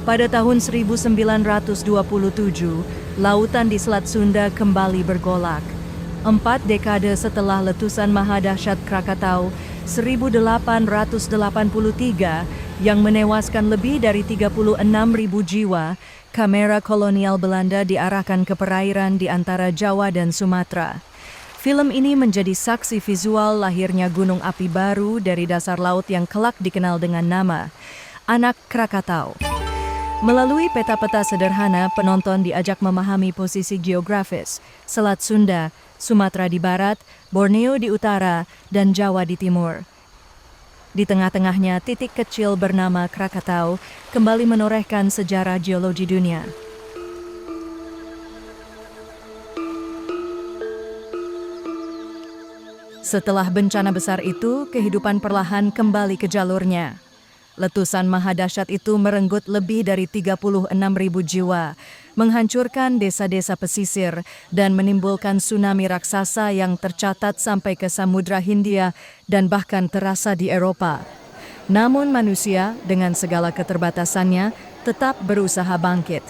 Pada tahun 1927, lautan di Selat Sunda kembali bergolak. 4 dekade setelah letusan mahadahsyat Krakatau 1883 yang menewaskan lebih dari 36.000 jiwa, kamera kolonial Belanda diarahkan ke perairan di antara Jawa dan Sumatera. Film ini menjadi saksi visual lahirnya gunung api baru dari dasar laut yang kelak dikenal dengan nama Anak Krakatau. Melalui peta-peta sederhana, penonton diajak memahami posisi geografis Selat Sunda, Sumatera di barat, Borneo di utara, dan Jawa di timur. Di tengah-tengahnya, titik kecil bernama Krakatau kembali menorehkan sejarah geologi dunia. Setelah bencana besar itu, kehidupan perlahan kembali ke jalurnya. Letusan mahadahsyat itu merenggut lebih dari 36.000 jiwa, menghancurkan desa-desa pesisir, dan menimbulkan tsunami raksasa yang tercatat sampai ke Samudra Hindia dan bahkan terasa di Eropa. Namun manusia, dengan segala keterbatasannya, tetap berusaha bangkit.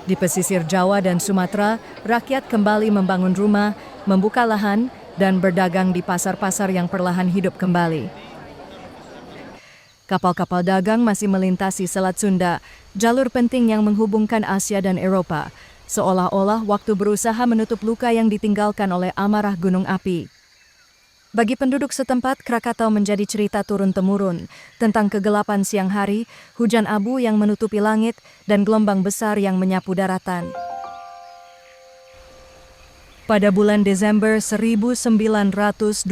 Di pesisir Jawa dan Sumatera, rakyat kembali membangun rumah, membuka lahan, dan berdagang di pasar-pasar yang perlahan hidup kembali. Kapal-kapal dagang masih melintasi Selat Sunda, jalur penting yang menghubungkan Asia dan Eropa, seolah-olah waktu berusaha menutup luka yang ditinggalkan oleh amarah gunung api. Bagi penduduk setempat, Krakatau menjadi cerita turun-temurun tentang kegelapan siang hari, hujan abu yang menutupi langit, dan gelombang besar yang menyapu daratan. Pada bulan Desember 1927,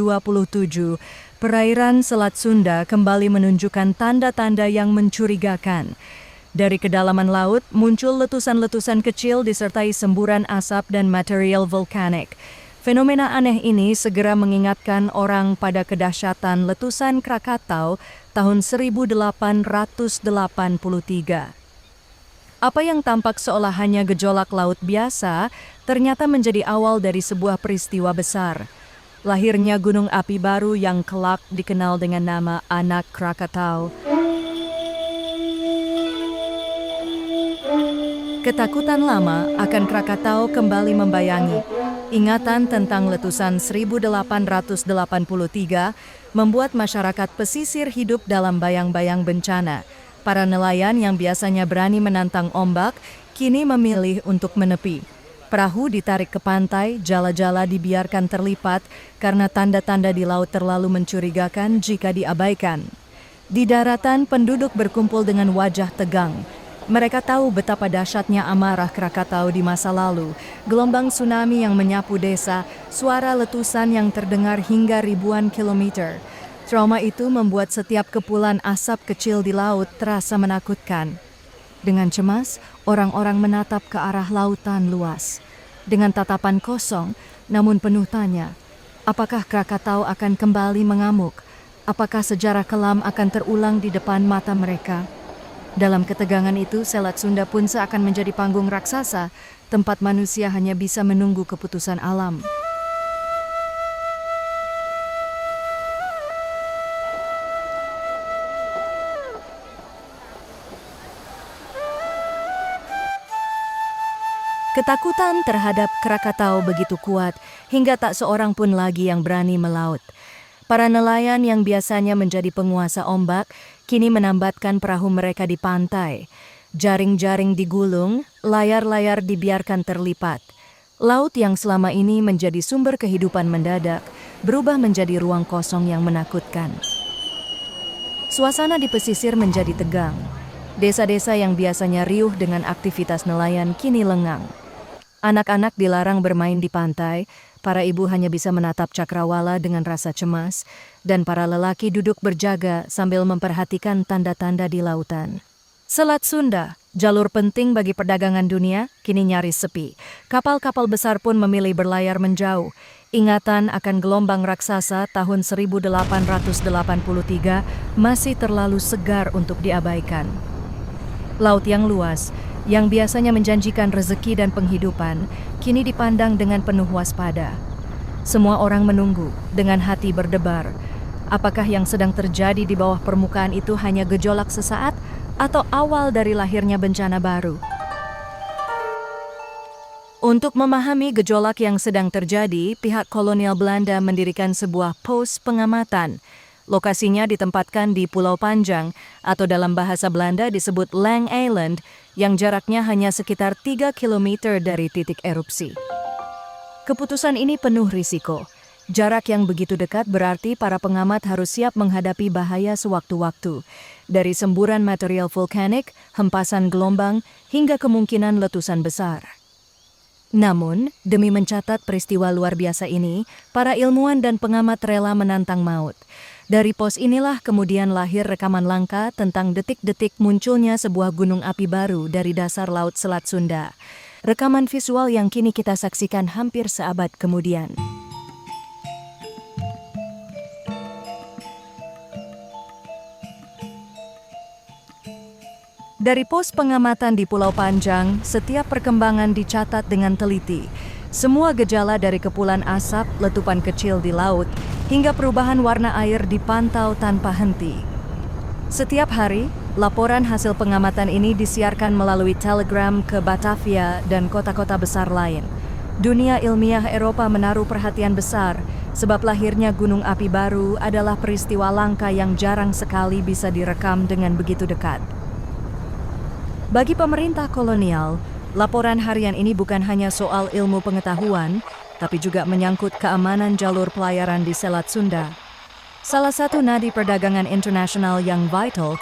perairan Selat Sunda kembali menunjukkan tanda-tanda yang mencurigakan. Dari kedalaman laut, muncul letusan-letusan kecil disertai semburan asap dan material vulkanik. Fenomena aneh ini segera mengingatkan orang pada kedahsyatan letusan Krakatau tahun 1883. Apa yang tampak seolah hanya gejolak laut biasa, ternyata menjadi awal dari sebuah peristiwa besar. Lahirnya gunung api baru yang kelak dikenal dengan nama Anak Krakatau. Ketakutan lama akan Krakatau kembali membayangi. Ingatan tentang letusan 1883 membuat masyarakat pesisir hidup dalam bayang-bayang bencana. Para nelayan yang biasanya berani menantang ombak, kini memilih untuk menepi. Perahu ditarik ke pantai, jala-jala dibiarkan terlipat karena tanda-tanda di laut terlalu mencurigakan jika diabaikan. Di daratan, penduduk berkumpul dengan wajah tegang. Mereka tahu betapa dahsyatnya amarah Krakatau di masa lalu, gelombang tsunami yang menyapu desa, suara letusan yang terdengar hingga ribuan kilometer. Trauma itu membuat setiap kepulan asap kecil di laut terasa menakutkan. Dengan cemas, orang-orang menatap ke arah lautan luas. Dengan tatapan kosong, namun penuh tanya, apakah Krakatau akan kembali mengamuk? Apakah sejarah kelam akan terulang di depan mata mereka? Dalam ketegangan itu, Selat Sunda pun seakan menjadi panggung raksasa, tempat manusia hanya bisa menunggu keputusan alam. Ketakutan terhadap Krakatau begitu kuat hingga tak seorang pun lagi yang berani melaut. Para nelayan yang biasanya menjadi penguasa ombak kini menambatkan perahu mereka di pantai. Jaring-jaring digulung, layar-layar dibiarkan terlipat. Laut yang selama ini menjadi sumber kehidupan mendadak berubah menjadi ruang kosong yang menakutkan. Suasana di pesisir menjadi tegang. Desa-desa yang biasanya riuh dengan aktivitas nelayan kini lengang. Anak-anak dilarang bermain di pantai, para ibu hanya bisa menatap cakrawala dengan rasa cemas, dan para lelaki duduk berjaga sambil memperhatikan tanda-tanda di lautan. Selat Sunda, jalur penting bagi perdagangan dunia, kini nyaris sepi. Kapal-kapal besar pun memilih berlayar menjauh. Ingatan akan gelombang raksasa tahun 1883 masih terlalu segar untuk diabaikan. Laut yang luas, yang biasanya menjanjikan rezeki dan penghidupan, kini dipandang dengan penuh waspada. Semua orang menunggu dengan hati berdebar. Apakah yang sedang terjadi di bawah permukaan itu hanya gejolak sesaat atau awal dari lahirnya bencana baru. Untuk memahami gejolak yang sedang terjadi, pihak kolonial Belanda mendirikan sebuah pos pengamatan. Lokasinya ditempatkan di Pulau Panjang atau dalam bahasa Belanda disebut Lang Island yang jaraknya hanya sekitar 3 km dari titik erupsi. Keputusan ini penuh risiko. Jarak yang begitu dekat berarti para pengamat harus siap menghadapi bahaya sewaktu-waktu, dari semburan material vulkanik, hempasan gelombang, hingga kemungkinan letusan besar. Namun, demi mencatat peristiwa luar biasa ini, para ilmuwan dan pengamat rela menantang maut. Dari pos inilah kemudian lahir rekaman langka tentang detik-detik munculnya sebuah gunung api baru dari dasar Laut Selat Sunda. Rekaman visual yang kini kita saksikan hampir seabad kemudian. Dari pos pengamatan di Pulau Panjang, setiap perkembangan dicatat dengan teliti. Semua gejala dari kepulan asap, letupan kecil di laut, hingga perubahan warna air dipantau tanpa henti. Setiap hari, laporan hasil pengamatan ini disiarkan melalui telegram ke Batavia dan kota-kota besar lain. Dunia ilmiah Eropa menaruh perhatian besar, sebab lahirnya gunung api baru adalah peristiwa langka yang jarang sekali bisa direkam dengan begitu dekat. Bagi pemerintah kolonial, laporan harian ini bukan hanya soal ilmu pengetahuan, tapi juga menyangkut keamanan jalur pelayaran di Selat Sunda. Salah satu nadi perdagangan internasional yang vital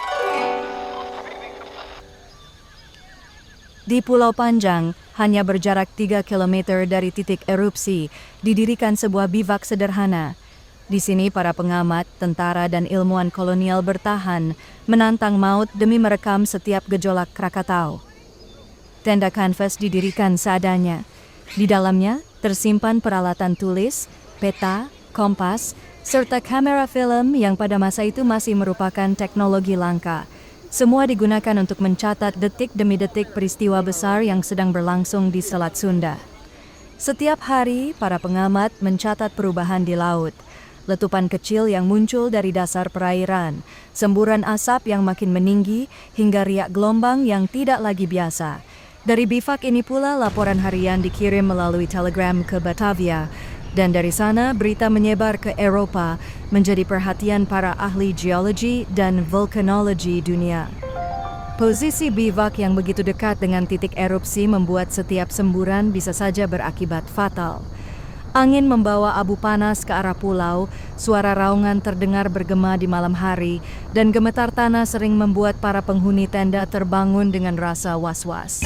di Pulau Panjang, hanya berjarak 3 km dari titik erupsi, didirikan sebuah bivak sederhana. Di sini para pengamat, tentara dan ilmuwan kolonial bertahan, menantang maut demi merekam setiap gejolak Krakatau. Tenda kanvas didirikan seadanya. Di dalamnya tersimpan peralatan tulis, peta, kompas, serta kamera film yang pada masa itu masih merupakan teknologi langka. Semua digunakan untuk mencatat detik demi detik peristiwa besar yang sedang berlangsung di Selat Sunda. Setiap hari, para pengamat mencatat perubahan di laut. Letupan kecil yang muncul dari dasar perairan, semburan asap yang makin meninggi, hingga riak gelombang yang tidak lagi biasa. Dari bivak ini pula laporan harian dikirim melalui telegram ke Batavia, dan dari sana berita menyebar ke Eropa, menjadi perhatian para ahli geologi dan vulkanologi dunia. Posisi bivak yang begitu dekat dengan titik erupsi membuat setiap semburan bisa saja berakibat fatal. Angin membawa abu panas ke arah pulau, suara raungan terdengar bergema di malam hari, dan gemetar tanah sering membuat para penghuni tenda terbangun dengan rasa was-was.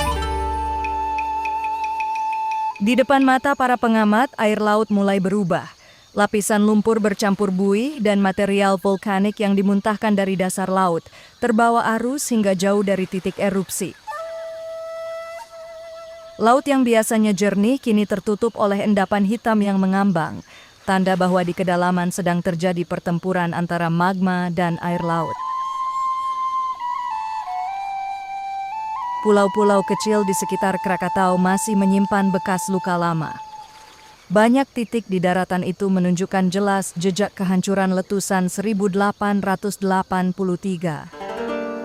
Di depan mata para pengamat, air laut mulai berubah. Lapisan lumpur bercampur buih dan material vulkanik yang dimuntahkan dari dasar laut, terbawa arus hingga jauh dari titik erupsi. Laut yang biasanya jernih kini tertutup oleh endapan hitam yang mengambang, tanda bahwa di kedalaman sedang terjadi pertempuran antara magma dan air laut. Pulau-pulau kecil di sekitar Krakatau masih menyimpan bekas luka lama. Banyak titik di daratan itu menunjukkan jelas jejak kehancuran letusan 1883.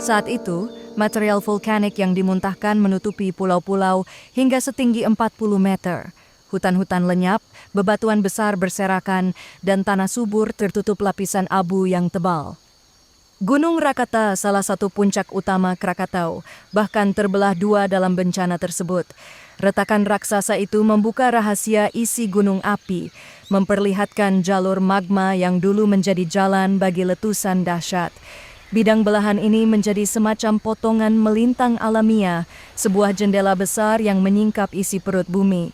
Saat itu, material vulkanik yang dimuntahkan menutupi pulau-pulau hingga setinggi 40 meter. Hutan-hutan lenyap, bebatuan besar berserakan, dan tanah subur tertutup lapisan abu yang tebal. Gunung Rakata, salah satu puncak utama Krakatau, bahkan terbelah dua dalam bencana tersebut. Retakan raksasa itu membuka rahasia isi gunung api, memperlihatkan jalur magma yang dulu menjadi jalan bagi letusan dahsyat. Bidang belahan ini menjadi semacam potongan melintang alamiah, sebuah jendela besar yang menyingkap isi perut bumi.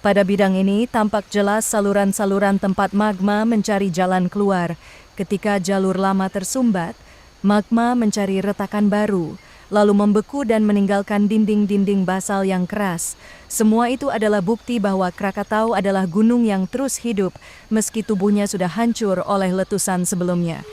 Pada bidang ini tampak jelas saluran-saluran tempat magma mencari jalan keluar. Ketika jalur lama tersumbat, magma mencari retakan baru, lalu membeku dan meninggalkan dinding-dinding basal yang keras. Semua itu adalah bukti bahwa Krakatau adalah gunung yang terus hidup, meski tubuhnya sudah hancur oleh letusan sebelumnya.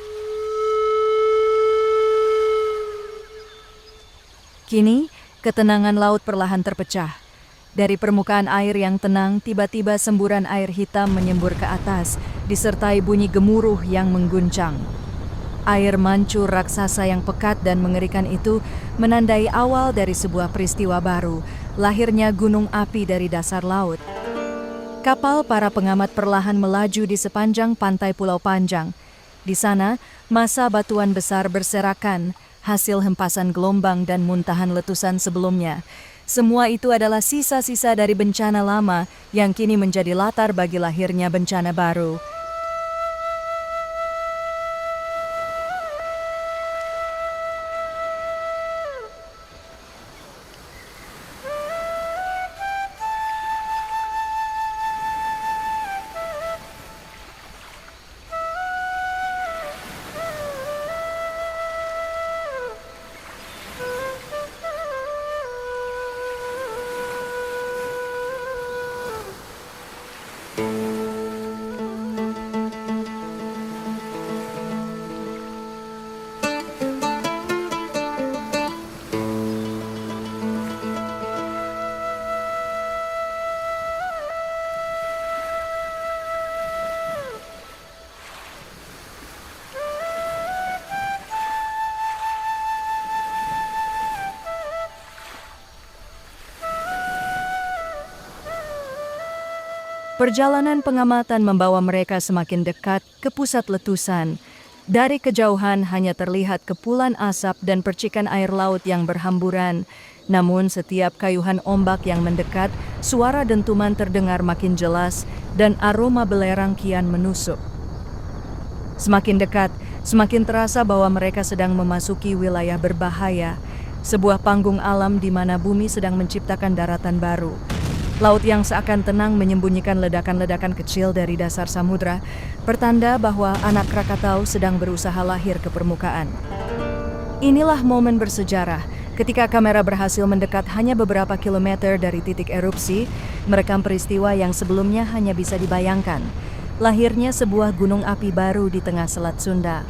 Kini, ketenangan laut perlahan terpecah. Dari permukaan air yang tenang, tiba-tiba semburan air hitam menyembur ke atas, disertai bunyi gemuruh yang mengguncang. Air mancur raksasa yang pekat dan mengerikan itu menandai awal dari sebuah peristiwa baru, lahirnya gunung api dari dasar laut. Kapal para pengamat perlahan melaju di sepanjang pantai Pulau Panjang. Di sana, massa batuan besar berserakan, hasil hempasan gelombang dan muntahan letusan sebelumnya. Semua itu adalah sisa-sisa dari bencana lama yang kini menjadi latar bagi lahirnya bencana baru. Perjalanan pengamatan membawa mereka semakin dekat ke pusat letusan. Dari kejauhan hanya terlihat kepulan asap dan percikan air laut yang berhamburan. Namun setiap kayuhan ombak yang mendekat, suara dentuman terdengar makin jelas dan aroma belerang kian menusuk. Semakin dekat, semakin terasa bahwa mereka sedang memasuki wilayah berbahaya. Sebuah panggung alam di mana bumi sedang menciptakan daratan baru. Laut yang seakan tenang menyembunyikan ledakan-ledakan kecil dari dasar samudra, pertanda bahwa anak Krakatau sedang berusaha lahir ke permukaan. Inilah momen bersejarah ketika kamera berhasil mendekat hanya beberapa kilometer dari titik erupsi, merekam peristiwa yang sebelumnya hanya bisa dibayangkan. Lahirnya sebuah gunung api baru di tengah Selat Sunda.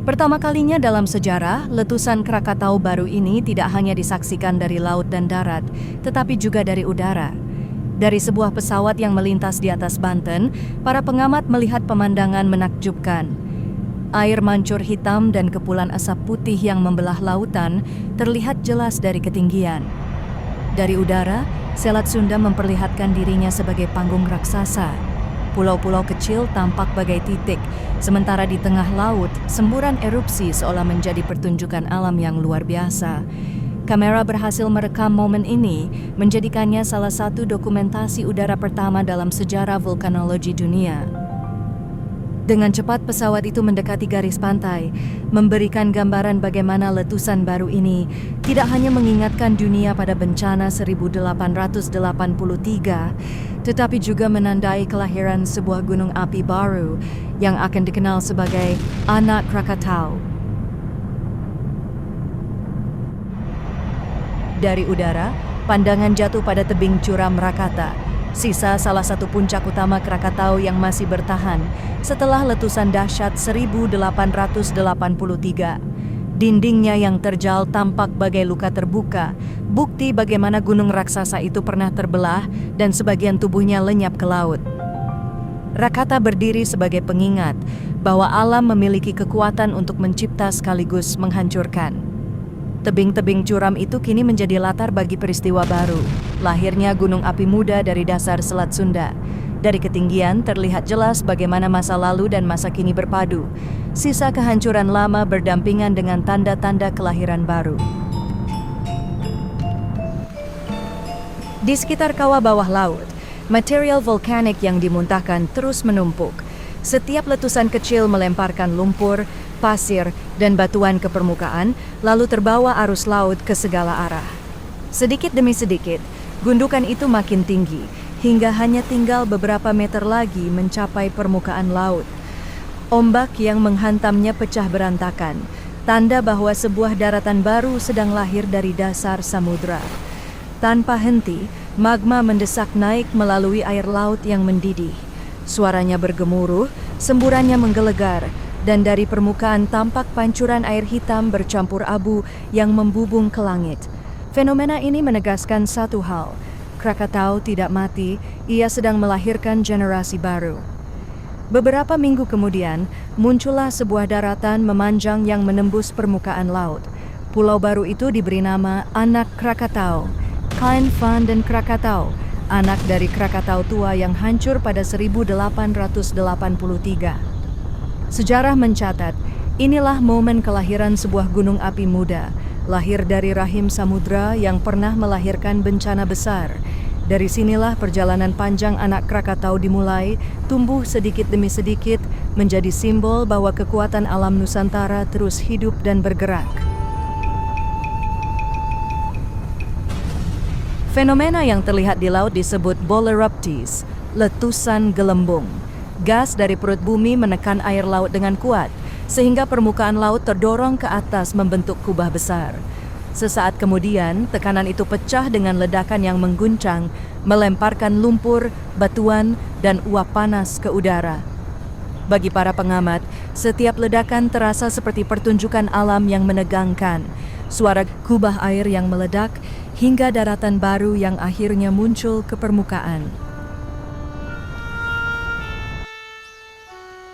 Pertama kalinya dalam sejarah, letusan Krakatau baru ini tidak hanya disaksikan dari laut dan darat, tetapi juga dari udara. Dari sebuah pesawat yang melintas di atas Banten, para pengamat melihat pemandangan menakjubkan. Air mancur hitam dan kepulan asap putih yang membelah lautan terlihat jelas dari ketinggian. Dari udara, Selat Sunda memperlihatkan dirinya sebagai panggung raksasa. Pulau-pulau kecil tampak bagai titik, sementara di tengah laut, semburan erupsi seolah menjadi pertunjukan alam yang luar biasa. Kamera berhasil merekam momen ini, menjadikannya salah satu dokumentasi udara pertama dalam sejarah vulkanologi dunia. Dengan cepat pesawat itu mendekati garis pantai, memberikan gambaran bagaimana letusan baru ini tidak hanya mengingatkan dunia pada bencana 1883, tetapi juga menandai kelahiran sebuah gunung api baru yang akan dikenal sebagai Anak Krakatau. Dari udara, pandangan jatuh pada tebing curam Rakata, sisa salah satu puncak utama Krakatau yang masih bertahan setelah letusan dahsyat 1883. Dindingnya yang terjal tampak bagai luka terbuka, bukti bagaimana gunung raksasa itu pernah terbelah dan sebagian tubuhnya lenyap ke laut. Rakata berdiri sebagai pengingat bahwa alam memiliki kekuatan untuk mencipta sekaligus menghancurkan. Tebing-tebing curam itu kini menjadi latar bagi peristiwa baru, lahirnya gunung api muda dari dasar Selat Sunda. Dari ketinggian terlihat jelas bagaimana masa lalu dan masa kini berpadu. Sisa kehancuran lama berdampingan dengan tanda-tanda kelahiran baru. Di sekitar kawah bawah laut, material vulkanik yang dimuntahkan terus menumpuk. Setiap letusan kecil melemparkan lumpur, pasir, dan batuan ke permukaan, lalu terbawa arus laut ke segala arah. Sedikit demi sedikit, gundukan itu makin tinggi, hingga hanya tinggal beberapa meter lagi mencapai permukaan laut. Ombak yang menghantamnya pecah berantakan, tanda bahwa sebuah daratan baru sedang lahir dari dasar samudra. Tanpa henti, magma mendesak naik melalui air laut yang mendidih. Suaranya bergemuruh, semburannya menggelegar, dan dari permukaan tampak pancuran air hitam bercampur abu yang membubung ke langit. Fenomena ini menegaskan satu hal, Krakatau tidak mati, ia sedang melahirkan generasi baru. Beberapa minggu kemudian, muncullah sebuah daratan memanjang yang menembus permukaan laut. Pulau baru itu diberi nama Anak Krakatau, Klein van den Krakatau, anak dari Krakatau tua yang hancur pada 1883. Sejarah mencatat, inilah momen kelahiran sebuah gunung api muda, lahir dari rahim samudra yang pernah melahirkan bencana besar. Dari sinilah perjalanan panjang anak Krakatau dimulai, tumbuh sedikit demi sedikit, menjadi simbol bahwa kekuatan alam Nusantara terus hidup dan bergerak. Fenomena yang terlihat di laut disebut bolerupties, letusan gelembung. Gas dari perut bumi menekan air laut dengan kuat, sehingga permukaan laut terdorong ke atas membentuk kubah besar. Sesaat kemudian, tekanan itu pecah dengan ledakan yang mengguncang, melemparkan lumpur, batuan, dan uap panas ke udara. Bagi para pengamat, setiap ledakan terasa seperti pertunjukan alam yang menegangkan. Suara kubah air yang meledak, hingga daratan baru yang akhirnya muncul ke permukaan.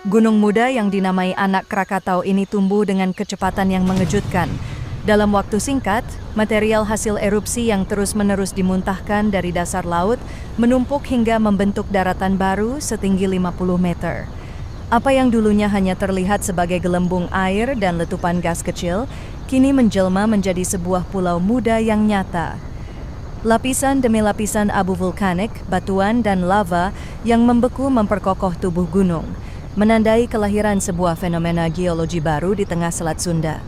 Gunung muda yang dinamai Anak Krakatau ini tumbuh dengan kecepatan yang mengejutkan. Dalam waktu singkat, material hasil erupsi yang terus-menerus dimuntahkan dari dasar laut menumpuk hingga membentuk daratan baru setinggi 50 meter. Apa yang dulunya hanya terlihat sebagai gelembung air dan letupan gas kecil, kini menjelma menjadi sebuah pulau muda yang nyata. Lapisan demi lapisan abu vulkanik, batuan, dan lava yang membeku memperkokoh tubuh gunung, menandai kelahiran sebuah fenomena geologi baru di tengah Selat Sunda.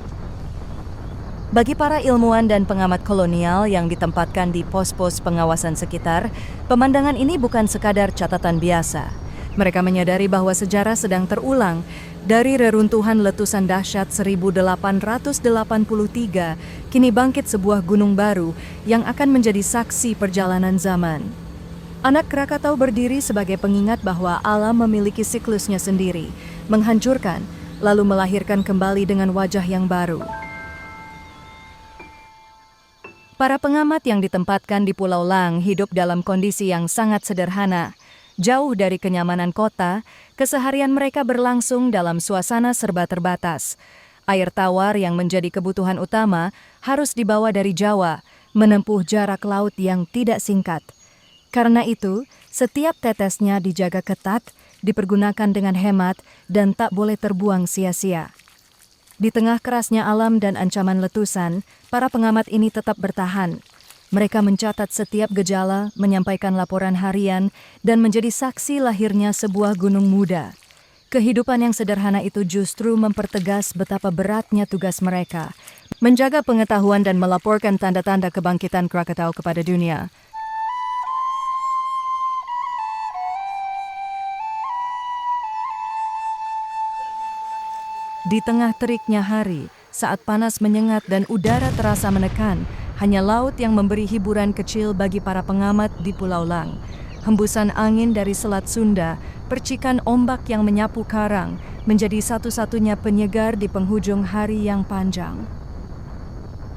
Bagi para ilmuwan dan pengamat kolonial yang ditempatkan di pos-pos pengawasan sekitar, pemandangan ini bukan sekadar catatan biasa. Mereka menyadari bahwa sejarah sedang terulang. Dari reruntuhan letusan dahsyat 1883, kini bangkit sebuah gunung baru yang akan menjadi saksi perjalanan zaman. Anak Krakatau berdiri sebagai pengingat bahwa alam memiliki siklusnya sendiri, menghancurkan, lalu melahirkan kembali dengan wajah yang baru. Para pengamat yang ditempatkan di Pulau Lang hidup dalam kondisi yang sangat sederhana. Jauh dari kenyamanan kota, keseharian mereka berlangsung dalam suasana serba terbatas. Air tawar yang menjadi kebutuhan utama harus dibawa dari Jawa, menempuh jarak laut yang tidak singkat. Karena itu, setiap tetesnya dijaga ketat, dipergunakan dengan hemat, dan tak boleh terbuang sia-sia. Di tengah kerasnya alam dan ancaman letusan, para pengamat ini tetap bertahan. Mereka mencatat setiap gejala, menyampaikan laporan harian, dan menjadi saksi lahirnya sebuah gunung muda. Kehidupan yang sederhana itu justru mempertegas betapa beratnya tugas mereka, menjaga pengetahuan dan melaporkan tanda-tanda kebangkitan Krakatau kepada dunia. Di tengah teriknya hari, saat panas menyengat dan udara terasa menekan, hanya laut yang memberi hiburan kecil bagi para pengamat di Pulau Lang. Hembusan angin dari Selat Sunda, percikan ombak yang menyapu karang, menjadi satu-satunya penyegar di penghujung hari yang panjang.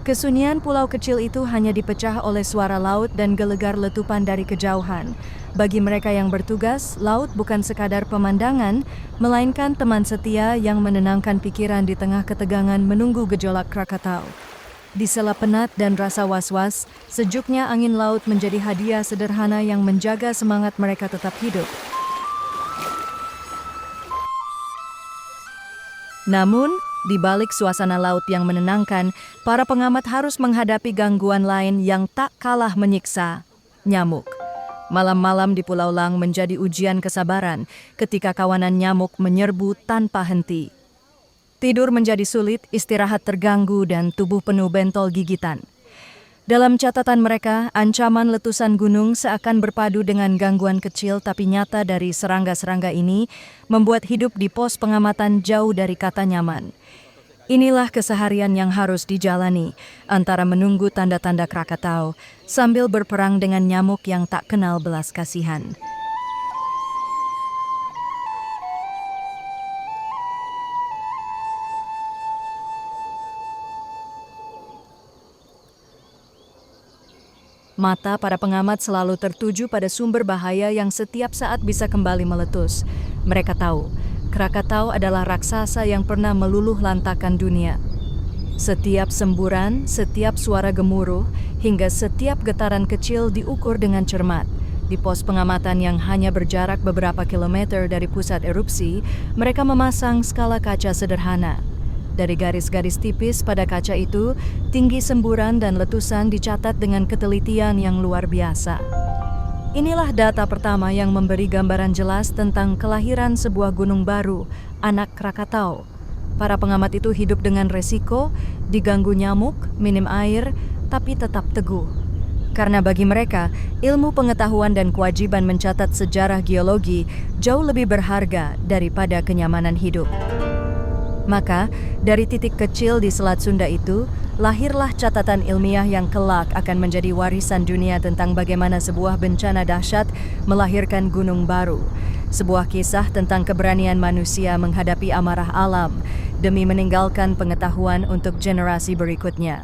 Kesunyian pulau kecil itu hanya dipecah oleh suara laut dan gelegar letupan dari kejauhan. Bagi mereka yang bertugas, laut bukan sekadar pemandangan, melainkan teman setia yang menenangkan pikiran di tengah ketegangan menunggu gejolak Krakatau. Di sela penat dan rasa was-was, sejuknya angin laut menjadi hadiah sederhana yang menjaga semangat mereka tetap hidup. Namun, di balik suasana laut yang menenangkan, para pengamat harus menghadapi gangguan lain yang tak kalah menyiksa, nyamuk. Malam-malam di Pulau Lang menjadi ujian kesabaran ketika kawanan nyamuk menyerbu tanpa henti. Tidur menjadi sulit, istirahat terganggu, dan tubuh penuh bentol gigitan. Dalam catatan mereka, ancaman letusan gunung seakan berpadu dengan gangguan kecil tapi nyata dari serangga-serangga ini membuat hidup di pos pengamatan jauh dari kata nyaman. Inilah keseharian yang harus dijalani antara menunggu tanda-tanda Krakatau sambil berperang dengan nyamuk yang tak kenal belas kasihan. Mata para pengamat selalu tertuju pada sumber bahaya yang setiap saat bisa kembali meletus. Mereka tahu, Krakatau adalah raksasa yang pernah meluluh lantakan dunia. Setiap semburan, setiap suara gemuruh, hingga setiap getaran kecil diukur dengan cermat. Di pos pengamatan yang hanya berjarak beberapa kilometer dari pusat erupsi, mereka memasang skala kaca sederhana. Dari garis-garis tipis pada kaca itu, tinggi semburan dan letusan dicatat dengan ketelitian yang luar biasa. Inilah data pertama yang memberi gambaran jelas tentang kelahiran sebuah gunung baru, anak Krakatau. Para pengamat itu hidup dengan resiko, diganggu nyamuk, minim air, tapi tetap teguh. Karena bagi mereka, ilmu pengetahuan dan kewajiban mencatat sejarah geologi jauh lebih berharga daripada kenyamanan hidup. Maka, dari titik kecil di Selat Sunda itu, lahirlah catatan ilmiah yang kelak akan menjadi warisan dunia tentang bagaimana sebuah bencana dahsyat melahirkan gunung baru. Sebuah kisah tentang keberanian manusia menghadapi amarah alam demi meninggalkan pengetahuan untuk generasi berikutnya.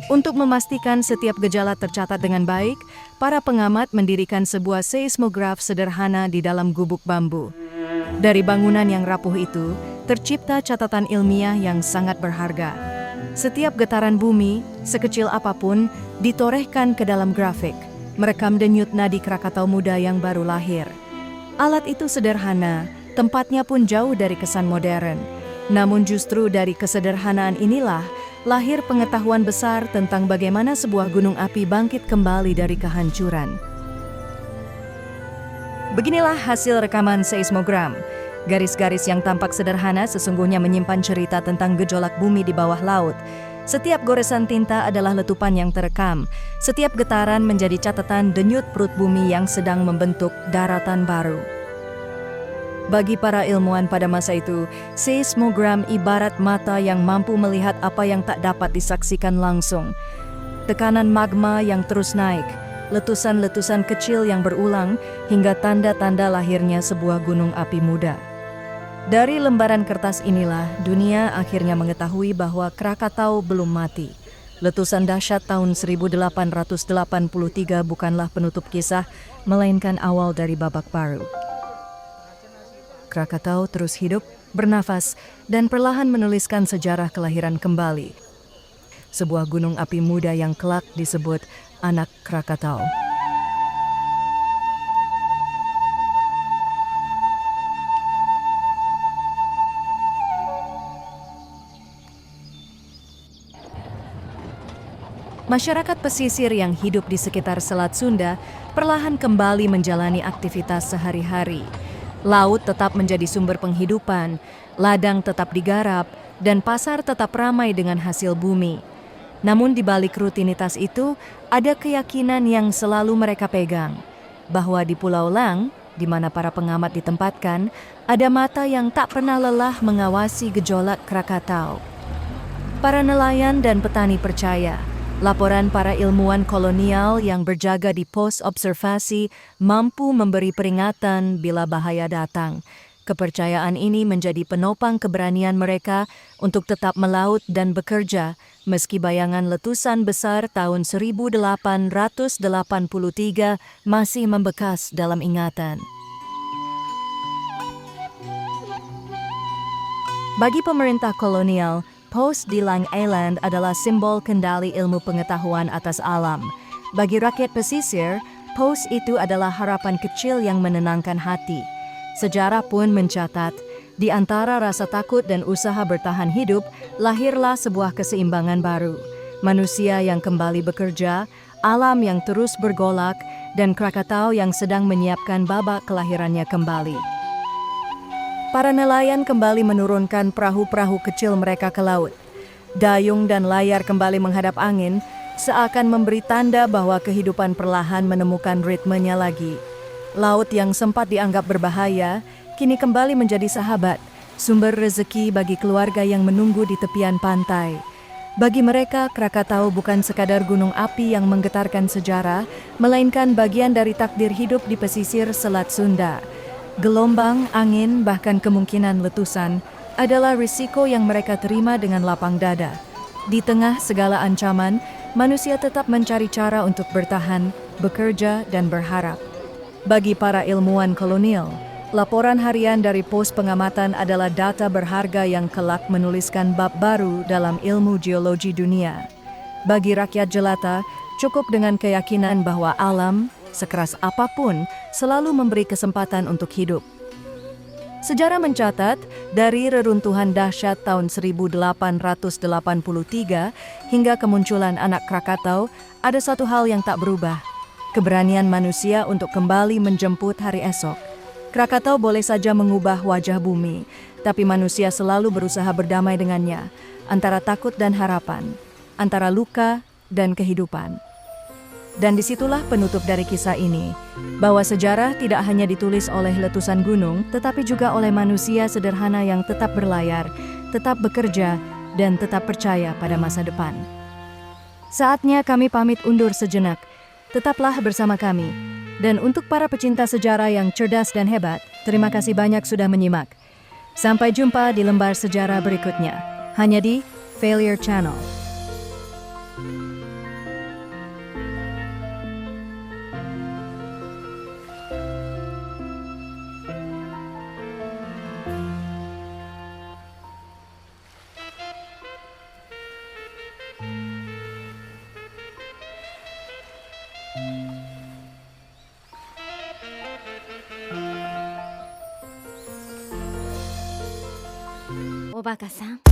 Untuk memastikan setiap gejala tercatat dengan baik, para pengamat mendirikan sebuah seismograf sederhana di dalam gubuk bambu. Dari bangunan yang rapuh itu, tercipta catatan ilmiah yang sangat berharga. Setiap getaran bumi, sekecil apapun, ditorehkan ke dalam grafik, merekam denyut nadi Krakatau muda yang baru lahir. Alat itu sederhana, tempatnya pun jauh dari kesan modern. Namun justru dari kesederhanaan inilah, lahir pengetahuan besar tentang bagaimana sebuah gunung api bangkit kembali dari kehancuran. Beginilah hasil rekaman seismogram. Garis-garis yang tampak sederhana sesungguhnya menyimpan cerita tentang gejolak bumi di bawah laut. Setiap goresan tinta adalah letupan yang terekam. Setiap getaran menjadi catatan denyut perut bumi yang sedang membentuk daratan baru. Bagi para ilmuwan pada masa itu, seismogram ibarat mata yang mampu melihat apa yang tak dapat disaksikan langsung. Tekanan magma yang terus naik, letusan-letusan kecil yang berulang, hingga tanda-tanda lahirnya sebuah gunung api muda. Dari lembaran kertas inilah, dunia akhirnya mengetahui bahwa Krakatau belum mati. Letusan dahsyat tahun 1883 bukanlah penutup kisah, melainkan awal dari babak baru. Krakatau terus hidup, bernafas, dan perlahan menuliskan sejarah kelahiran kembali. Sebuah gunung api muda yang kelak disebut anak Krakatau. Masyarakat pesisir yang hidup di sekitar Selat Sunda perlahan kembali menjalani aktivitas sehari-hari. Laut tetap menjadi sumber penghidupan, ladang tetap digarap, dan pasar tetap ramai dengan hasil bumi. Namun di balik rutinitas itu, ada keyakinan yang selalu mereka pegang, bahwa di Pulau Lang, di mana para pengamat ditempatkan, ada mata yang tak pernah lelah mengawasi gejolak Krakatau. Para nelayan dan petani percaya, laporan para ilmuwan kolonial yang berjaga di pos observasi mampu memberi peringatan bila bahaya datang. Kepercayaan ini menjadi penopang keberanian mereka untuk tetap melaut dan bekerja, meski bayangan letusan besar tahun 1883 masih membekas dalam ingatan. Bagi pemerintah kolonial, pos di Lang Island adalah simbol kendali ilmu pengetahuan atas alam. Bagi rakyat pesisir, pos itu adalah harapan kecil yang menenangkan hati. Sejarah pun mencatat, di antara rasa takut dan usaha bertahan hidup, lahirlah sebuah keseimbangan baru. Manusia yang kembali bekerja, alam yang terus bergolak, dan Krakatau yang sedang menyiapkan babak kelahirannya kembali. Para nelayan kembali menurunkan perahu-perahu kecil mereka ke laut. Dayung dan layar kembali menghadap angin, seakan memberi tanda bahwa kehidupan perlahan menemukan ritmenya lagi. Laut yang sempat dianggap berbahaya, kini kembali menjadi sahabat, sumber rezeki bagi keluarga yang menunggu di tepian pantai. Bagi mereka, Krakatau bukan sekadar gunung api yang menggetarkan sejarah, melainkan bagian dari takdir hidup di pesisir Selat Sunda. Gelombang, angin, bahkan kemungkinan letusan adalah risiko yang mereka terima dengan lapang dada. Di tengah segala ancaman, manusia tetap mencari cara untuk bertahan, bekerja, dan berharap. Bagi para ilmuwan kolonial, laporan harian dari pos pengamatan adalah data berharga yang kelak menuliskan bab baru dalam ilmu geologi dunia. Bagi rakyat jelata, cukup dengan keyakinan bahwa alam, sekeras apapun, selalu memberi kesempatan untuk hidup. Sejarah mencatat, dari reruntuhan dahsyat tahun 1883 hingga kemunculan anak Krakatau, ada satu hal yang tak berubah: keberanian manusia untuk kembali menjemput hari esok. Krakatau boleh saja mengubah wajah bumi, tapi manusia selalu berusaha berdamai dengannya, antara takut dan harapan, antara luka dan kehidupan. Dan disitulah penutup dari kisah ini, bahwa sejarah tidak hanya ditulis oleh letusan gunung, tetapi juga oleh manusia sederhana yang tetap berlayar, tetap bekerja, dan tetap percaya pada masa depan. Saatnya kami pamit undur sejenak. Tetaplah bersama kami. Dan untuk para pecinta sejarah yang cerdas dan hebat, terima kasih banyak sudah menyimak. Sampai jumpa di lembar sejarah berikutnya, hanya di Failure Channel. Obaka-san.